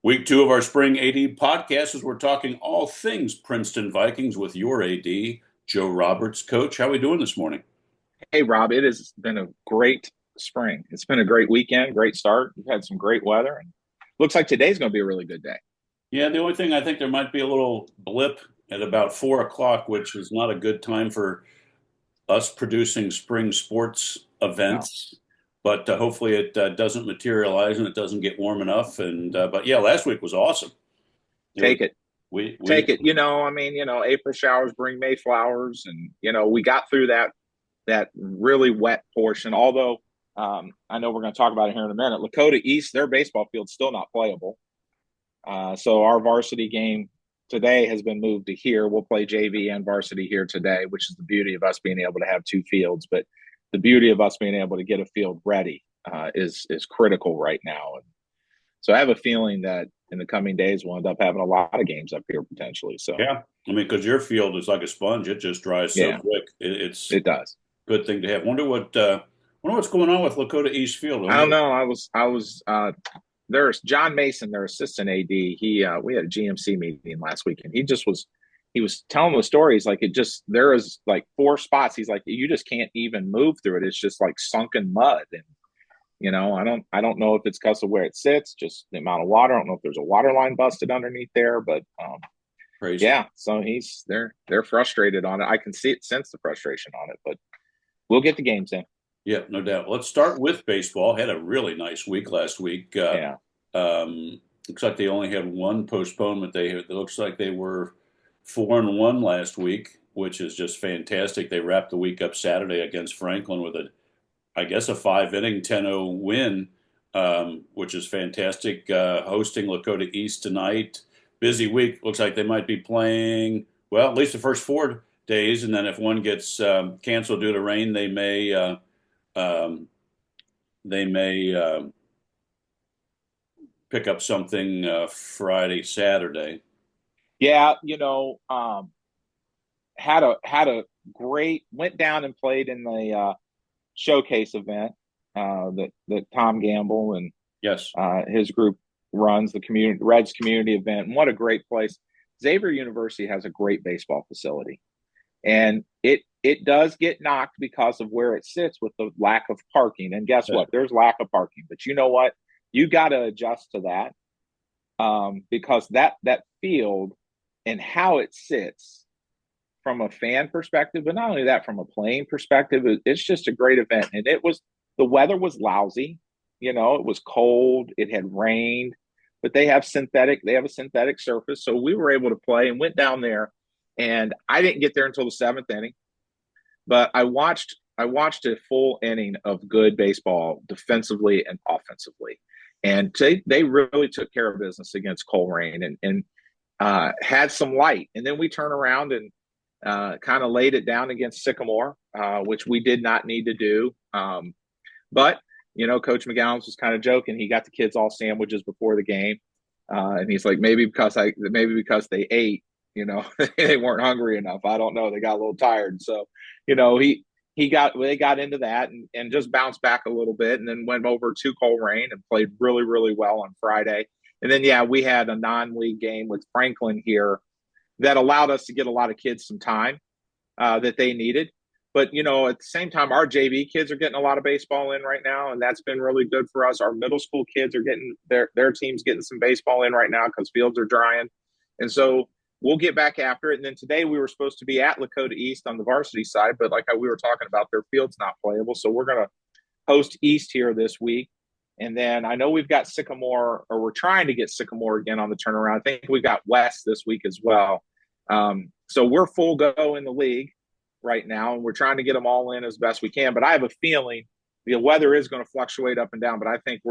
Week 2 of our Spring AD podcast is we're talking all things Princeton Vikings with your AD, Joe Roberts. Coach, how are we doing this morning? Hey, Rob, it has been a great spring. It's been a great weekend, great start. We've had some great weather, and looks like today's going to be a really good day. Yeah, the only thing I think there might be a little blip at about 4 o'clock, which is not a good time for us producing spring sports No, events. But hopefully it doesn't materialize and it doesn't get warm enough. And but yeah, last week was awesome. It was take it, we take it. April showers bring May flowers, and we got through that really wet portion. Although I know we're going to talk about it here in a minute. Lakota East, their baseball field's still not playable. So our varsity game today has been moved to here. We'll play JV and varsity here today, which is the beauty of us being able to have two fields. But the beauty of us being able to get a field ready is critical right now. And so I have a feeling that in the coming days we'll end up having a lot of games up here potentially. So Yeah, I mean, because your field is like a sponge; it just dries so yeah, quick. It's it does. a good thing to have. Wonder what's going on with Lakota East Field. I I don't wonder. know. I was there's John Mason, their assistant AD. He we had a GMC meeting last week, and he was telling the stories like it just there is like four spots. He's like, you just can't even move through it. It's just like sunken mud. And I don't know if it's because of where it sits, just the amount of water. I don't know if there's a water line busted underneath there, but Crazy. yeah, so they're frustrated on it. I can sense the frustration on it, but we'll get the games in. Yeah, no doubt. Let's start with baseball. Had a really nice week last week. Yeah. Looks like they only had one postponement. It looks like they were 4-1 last week, which is just fantastic. They wrapped the week up Saturday against Franklin with I guess, a 5 inning 10-0 win, which is fantastic. Hosting Lakota East tonight. Busy week. Looks like they might be playing, well, at least the first 4 days. And then if one gets canceled due to rain, um, they may pick up something Friday, Saturday. Yeah, had a great went down and played in the showcase event that Tom Gamble and Yes. his group runs, the community Reds community event. And what a great place. Xavier University has a great baseball facility. And it does get knocked because of where it sits with the lack of parking. And guess Yeah. what? There's lack of parking. But you know what? You got to adjust to that because that field and how it sits from a fan perspective, but not only that, from a playing perspective, it's just a great event. And the weather was lousy. It was cold. It had rained, but they have a synthetic surface. So we were able to play and went down there. And I didn't get there until the seventh inning, but I watched a full inning of good baseball defensively and offensively. And they really took care of business against Coleraine and had some light. And then we turn around and kind of laid it down against Sycamore, which we did not need to do. But Coach McGowan was kind of joking. He got the kids all sandwiches before the game, and he's like, maybe because they ate, they weren't hungry enough. I don't know. They got a little tired, so they got into that and just bounced back a little bit, and then went over to Coleraine and played really really well on Friday. And then yeah, we had a non-league game with Franklin here that allowed us to get a lot of kids some time that they needed. But at the same time, our JV kids are getting a lot of baseball in right now, and that's been really good for us. Our middle school kids are getting their teams getting some baseball in right now because fields are drying, and so we'll get back after it. And then today we were supposed to be at Lakota East on the varsity side, but like we were talking about, their field's not playable, so we're going to host East here this week. And then I know we've got Sycamore, or we're trying to get Sycamore again on the turnaround. I think we got West this week as well. So we're full go in the league right now, and we're trying to get them all in as best we can. But I have a feeling the weather is going to fluctuate up and down, but I think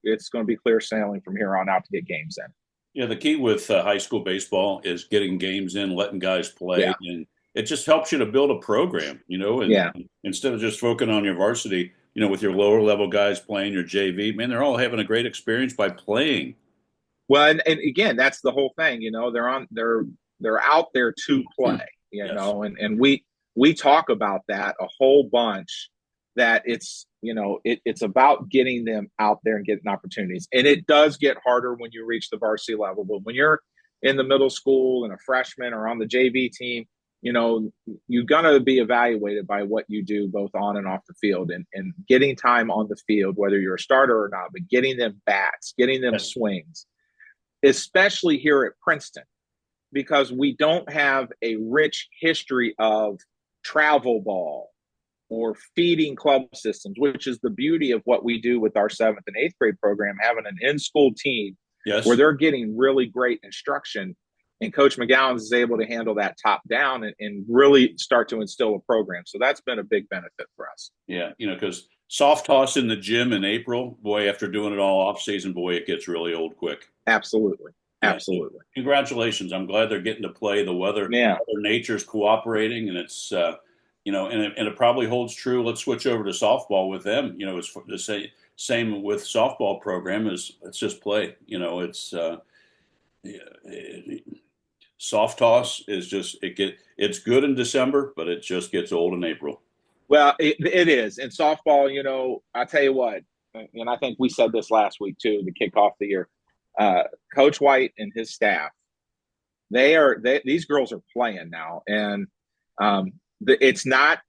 it's going to be clear sailing from here on out to get games in. Yeah, the key with high school baseball is getting games in, letting guys play, Yeah, and it just helps you to build a program, and yeah. instead of just focusing on your varsity, with your lower level guys playing your JV, man, they're all having a great experience by playing. Well, and again, that's the whole thing. They're out there to play. Yes. And we talk about that a whole bunch that it's about getting them out there and getting opportunities. And it does get harder when you reach the varsity level, but when you're in the middle school and a freshman or on the JV team, you're going to be evaluated by what you do both on and off the field, and getting time on the field, whether you're a starter or not, but getting them bats, getting them Yes. swings, especially here at Princeton, because we don't have a rich history of travel ball or feeding club systems, which is the beauty of what we do with our 7th and 8th grade program, having an in-school team where Yes. they're getting really great instruction. And Coach McGowan is able to handle that top down and really start to instill a program. So that's been a big benefit for us. Yeah. Because soft toss in the gym in April, boy, after doing it all off season, boy, it gets really old quick. Absolutely. Yeah. So Absolutely. congratulations. I'm glad they're getting to play. The weather, Yeah. Mother Nature's cooperating, and it's, and it probably holds true. Let's switch over to softball with them. It's the same with softball program is let's just play. Soft toss is just it's good in December, but it just gets old in April. Well, it is. In softball, I tell you what, and I think we said this last week too, to kick off the year. Coach White and his staff, these girls are playing now, and it's not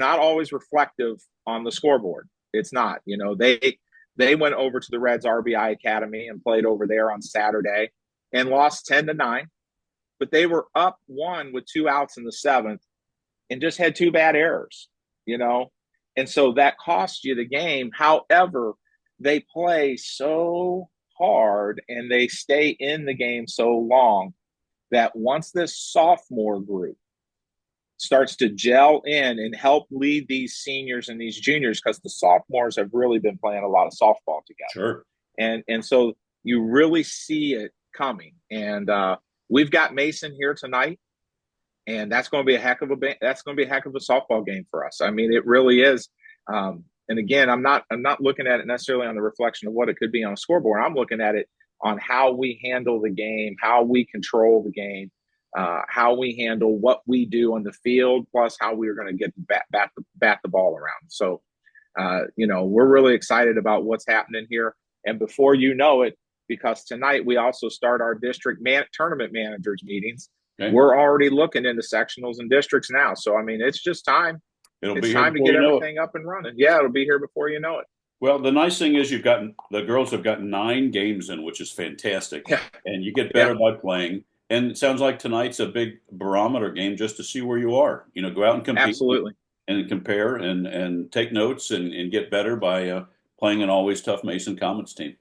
always reflective on the scoreboard. It's not. They went over to the Reds RBI Academy and played over there on Saturday and lost 10-9, but they were up one with 2 outs in the 7th and just had 2 bad errors. And so that cost you the game. However, they play so hard and they stay in the game so long that once this sophomore group starts to gel in and help lead these seniors and these juniors, because the sophomores have really been playing a lot of softball together. Sure. And so you really see it coming. And we've got Mason here tonight, and that's going to be a heck of a softball game for us. I mean, it really is. And again, I'm not looking at it necessarily on the reflection of what it could be on a scoreboard. I'm looking at it on how we handle the game, how we control the game, how we handle what we do on the field, plus how we're going to get bat the ball around. So, we're really excited about what's happening here. And before you know it, because tonight we also start our district tournament managers meetings. Okay. We're already looking into sectionals and districts now. So, I mean, it's just time. It's time to get everything up and running. Yeah, it'll be here before you know it. Well, the nice thing is the girls have gotten 9 games in, which is fantastic. Yeah. And you get better by playing. And it sounds like tonight's a big barometer game just to see where you are. Go out and compete. Absolutely. And compare and take notes and get better by playing an always tough Mason Commons team.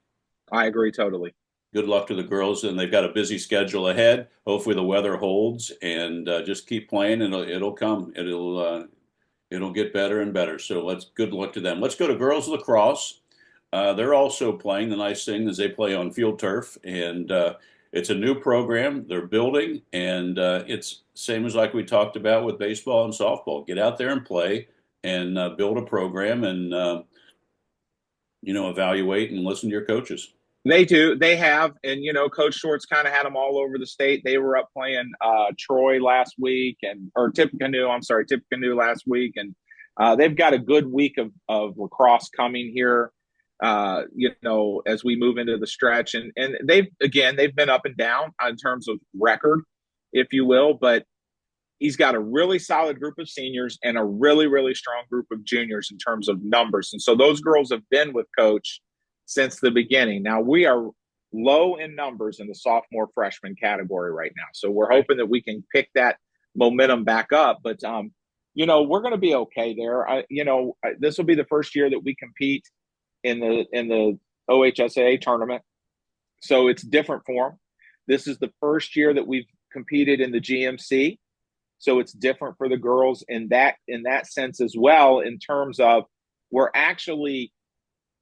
I agree totally. Good luck to the girls, and they've got a busy schedule ahead. Hopefully the weather holds, and just keep playing, and it'll come. It'll get better and better. So good luck to them. Let's go to girls lacrosse. They're also playing. The nice thing is they play on field turf, and it's a new program they're building, and it's same as like we talked about with baseball and softball. Get out there and play, and build a program, and evaluate and listen to your coaches. They do. They have. And, Coach Short's kind of had them all over the state. They were up playing Troy last week Tippecanoe last week. And they've got a good week of lacrosse coming here, as we move into the stretch. And they've been up and down in terms of record, if you will. But he's got a really solid group of seniors and a really, really strong group of juniors in terms of numbers. And so those girls have been with Coach since the beginning. Now we are low in numbers in the sophomore freshman category right now. So we're hoping that we can pick that momentum back up, but we're going to be okay there. This will be the first year that we compete in the OHSAA tournament. So it's different for them. This is the first year that we've competed in the GMC. So it's different for the girls in that sense as well, in terms of we're actually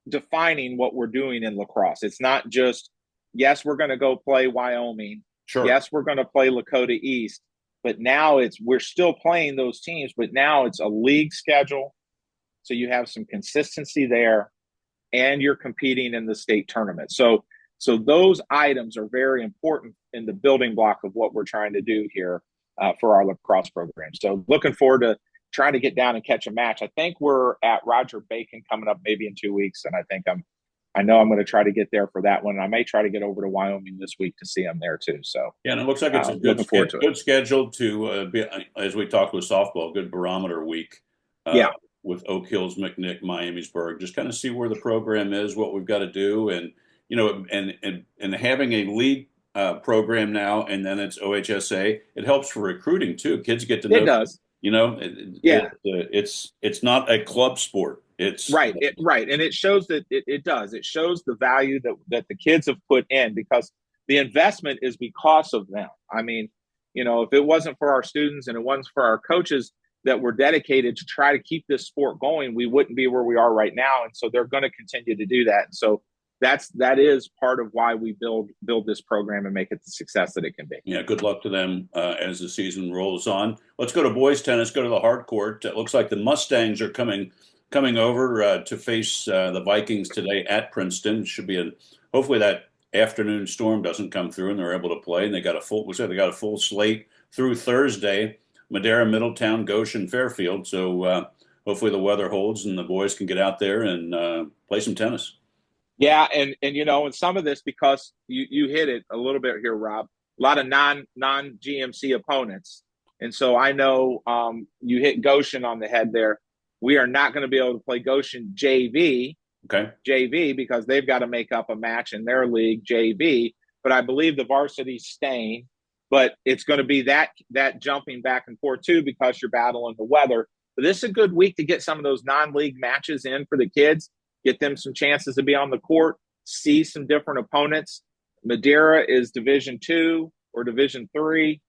defining what we're doing in lacrosse. It's not just, yes, we're going to go play Wyoming. Sure. Yes, we're going to play Lakota East. But now we're still playing those teams, but now it's a league schedule. So you have some consistency there, and you're competing in the state tournament. So those items are very important in the building block of what we're trying to do here for our lacrosse program. So looking forward to trying to get down and catch a match. I think we're at Roger Bacon coming up maybe in 2 weeks, and I know I'm going to try to get there for that one. I may try to get over to Wyoming this week to see them there too. So Yeah, and it looks like it's a looking forward to it. good schedule to be, as we talked with softball, good barometer week uh, Yeah, with Oak Hills, McNick, Miamisburg. Just kind of see where the program is, what we've got to do, and and having a league program now, and then it's OHSA. It helps for recruiting too. Kids get to it know, does. Yeah, it's not a club sport. It's right, and it shows that it does. It shows the value that the kids have put in because the investment is because of them. I mean, if it wasn't for our students and it wasn't for our coaches that were dedicated to try to keep this sport going, we wouldn't be where we are right now. And so they're going to continue to do that. And so that is part of why we build this program and make it the success that it can be. Yeah, good luck to them as the season rolls on. Let's go to boys tennis. Go to the hard court. It looks like the Mustangs are coming over to face the Vikings today at Princeton. It should be hopefully that afternoon storm doesn't come through and they're able to play. And they got a full slate through Thursday. Madera, Middletown, Goshen, Fairfield. So hopefully the weather holds and the boys can get out there and play some tennis. Yeah, and some of this because you hit it a little bit here, Rob. A lot of non GMC opponents, and so I know you hit Goshen on the head there. We are not going to be able to play Goshen JV because they've got to make up a match in their league JV. But I believe the varsity's staying. But it's going to be that jumping back and forth too because you're battling the weather. But this is a good week to get some of those non-league matches in for the kids. Get them some chances to be on the court, see some different opponents. Madera is Division II or Division III.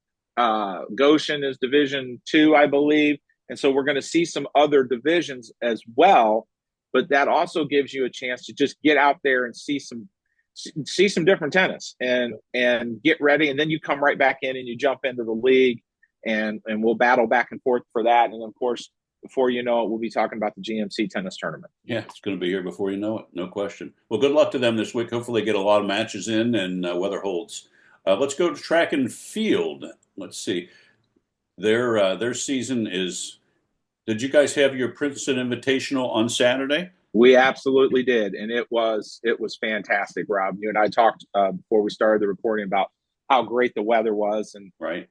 Goshen is Division II, I believe. And so we're going to see some other divisions as well. But that also gives you a chance to just get out there and see some different tennis and get ready. And then you come right back in and you jump into the league and we'll battle back and forth for that. And of course, before you know it, we'll be talking about the GMC tennis tournament. Yeah, it's going to be here before you know it. No question. Well, good luck to them this week. Hopefully they get a lot of matches in and weather holds. Let's go to track and field. Let's see. Their season is, did you guys have your Princeton Invitational on Saturday? We absolutely did. And it was fantastic, Rob. You and I talked before we started the recording about how great the weather was. And right.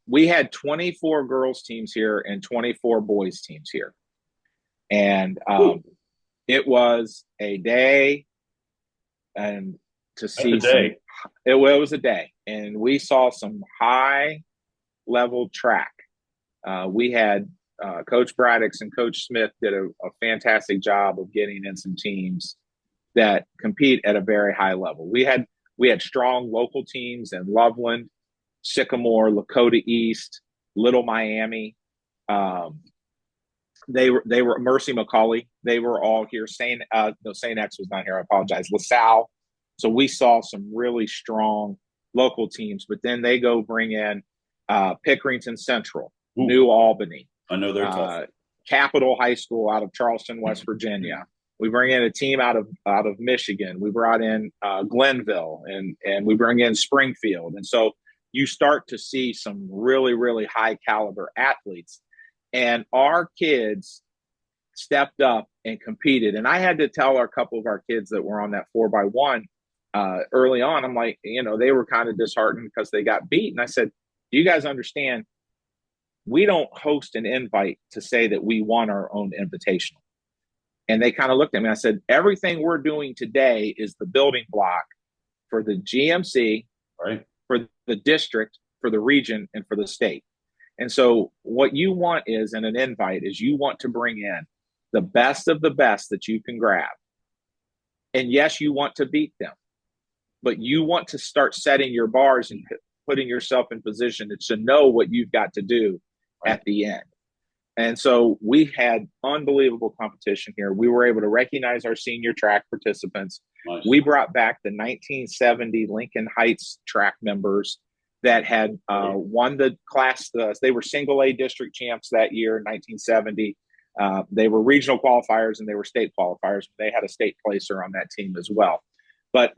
We had 24 girls teams here and 24 boys teams here. And it was a day and to see it was a day. And we saw some high level track. We had Coach Braddix and Coach Smith did a fantastic job of getting in some teams that compete at a very high level. We had strong local teams in Loveland, Sycamore, Lakota East, Little Miami. They were Mercy McCauley. They were all here. St. X was not here. I apologize. LaSalle. So we saw some really strong local teams, but then they go bring in Pickerington Central, Ooh. New Albany. I know they're tough. Capital High School out of Charleston, West Virginia. We bring in a team out of Michigan. We brought in Glenville and we bring in Springfield. And so you start to see some really, really high caliber athletes. And our kids stepped up and competed. And I had to tell a couple of our kids that were on that 4x1 early on. I'm like, they were kind of disheartened because they got beat. And I said, do you guys understand? We don't host an invite to say that we won our own invitational. And they kind of looked at me. I said, everything we're doing today is the building block for the GMC, right, for the district, for the region, and for the state. And so what you want is in an invite is you want to bring in the best of the best that you can grab. And yes, you want to beat them, but you want to start setting your bars and putting yourself in position to know what you've got to do at the end. And so we had unbelievable competition here. We were able to recognize our senior track participants. Nice. We brought back the 1970 Lincoln Heights track members that had won the class. They were single A district champs that year in 1970. They were regional qualifiers and they were state qualifiers. They had a state placer on that team as well. But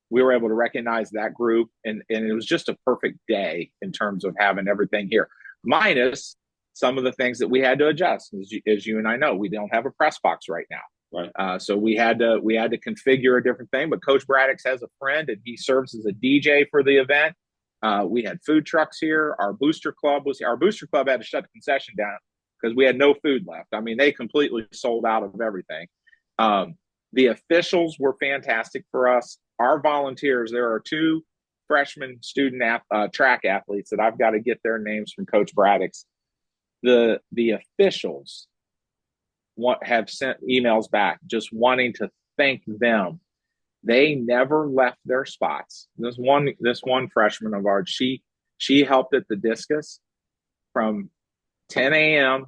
we were able to recognize that group. And it was just a perfect day in terms of having everything here. Minus some of the things that we had to adjust. As you and I know, we don't have a press box right now. Right. So we had to configure a different thing. But Coach Braddock's has a friend, and he serves as a DJ for the event. We had food trucks here. Our booster club was here. Our booster club had to shut the concession down because we had no food left. I mean, they completely sold out of everything. The officials were fantastic for us. Our volunteers, there are two freshman student track athletes that I've got to get their names from Coach Braddock's. The officials have sent emails back just wanting to thank them. They never left their spots. This one freshman of ours, she helped at the discus from 10 a.m.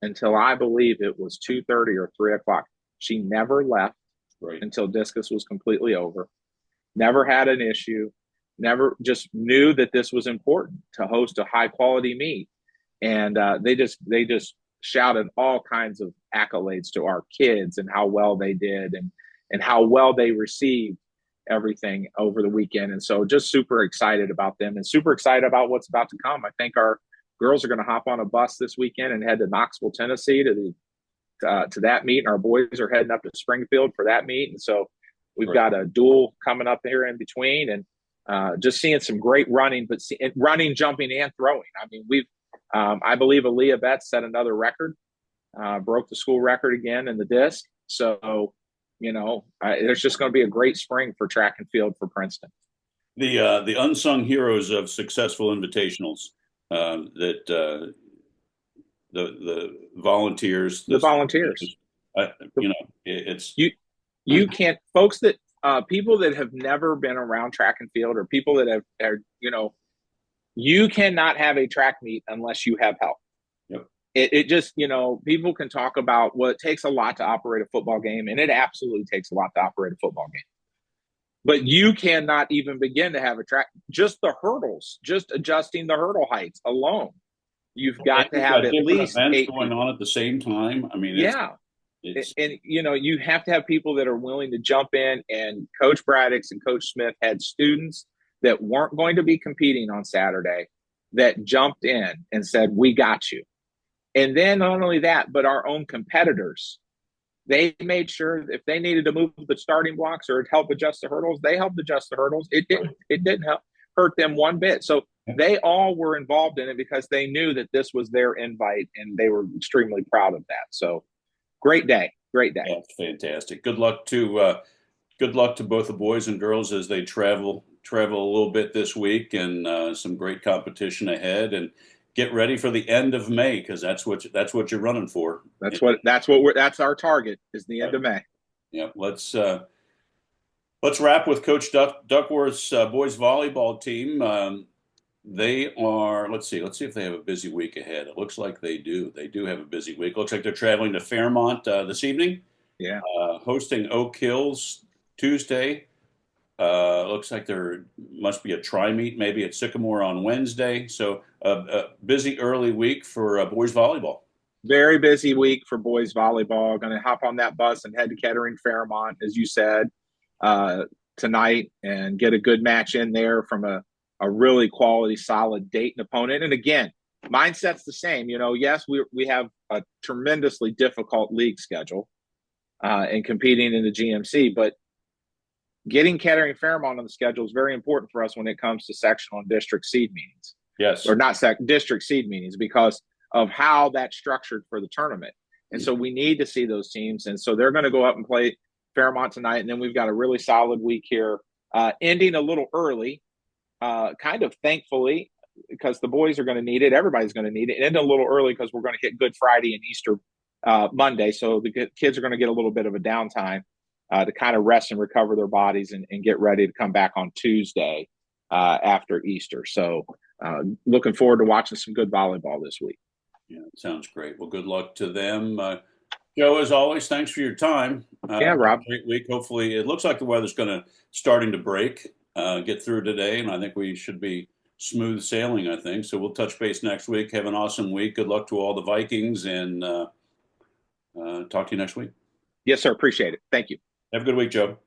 until I believe it was 2:30 or 3 o'clock. She never left until discus was completely over. Never had an issue. Never, just knew that this was important to host a high quality meet. And they just shouted all kinds of accolades to our kids and how well they did and how well they received everything over the weekend. And so just super excited about them and super excited about what's about to come. I think our girls are going to hop on a bus this weekend and head to Knoxville, Tennessee to that meet. And our boys are heading up to Springfield for that meet. And so we've got a duel coming up here in between, and just seeing some great running, but running, jumping, and throwing. I mean, I believe Aaliyah Betts set another record, broke the school record again in the disc. So, there's just going to be a great spring for track and field for Princeton. The unsung heroes of successful invitationals, that the volunteers. The volunteers. It's you can't, folks that people that have never been around track and field, or people that you cannot have a track meet unless you have help. Yep. It just, people can talk about, well, it takes a lot to operate a football game, and it absolutely takes a lot to operate a football game. But you cannot even begin to have a track, just the hurdles, just adjusting the hurdle heights alone. You've got to have at least events going on at the same time. I mean, you have to have people that are willing to jump in. And Coach Braddock's and Coach Smith had students that weren't going to be competing on Saturday that jumped in and said, "We got you." And then not only that, but our own competitors, they made sure if they needed to move the starting blocks or help adjust the hurdles, they helped adjust the hurdles. It didn't hurt them one bit. So they all were involved in it because they knew that this was their invite, and they were extremely proud of that. So great day. That's fantastic. Good luck to both the boys and girls as they travel a little bit this week, and some great competition ahead. And get ready for the end of May, because that's what you're running for. That's our target, is the end of May. Yeah. Let's wrap with Coach Duckworth's boys volleyball team. They are, let's see if they have a busy week ahead. It looks like they do. They do have a busy week. Looks like they're traveling to Fairmont this evening. Yeah. Hosting Oak Hills Tuesday. Looks like there must be a tri-meet maybe at Sycamore on Wednesday. So a busy early week for boys volleyball. Very busy week for boys volleyball. Going to hop on that bus and head to Kettering Fairmont, as you said, tonight, and get a good match in there from a really quality, solid Dayton opponent. And again, mindset's the same. Yes, we have a tremendously difficult league schedule and competing in the GMC, but getting Kettering Fairmont on the schedule is very important for us when it comes to sectional and district seed meetings. Yes. Or not district seed meetings, because of how that's structured for the tournament. And so we need to see those teams. And so they're going to go up and play Fairmont tonight. And then we've got a really solid week here, ending a little early, kind of thankfully, because the boys are going to need it. Everybody's going to need it. End a little early because we're going to hit Good Friday and Easter Monday. So the kids are going to get a little bit of a downtime to kind of rest and recover their bodies and get ready to come back on Tuesday after Easter. So looking forward to watching some good volleyball this week. Yeah, sounds great. Well, good luck to them. Joe, as always, thanks for your time. Yeah, Rob. Great week. Hopefully, it looks like the weather's starting to break, get through today, and I think we should be smooth sailing, I think. So we'll touch base next week. Have an awesome week. Good luck to all the Vikings, and talk to you next week. Yes, sir. Appreciate it. Thank you. Have a good week, Joe.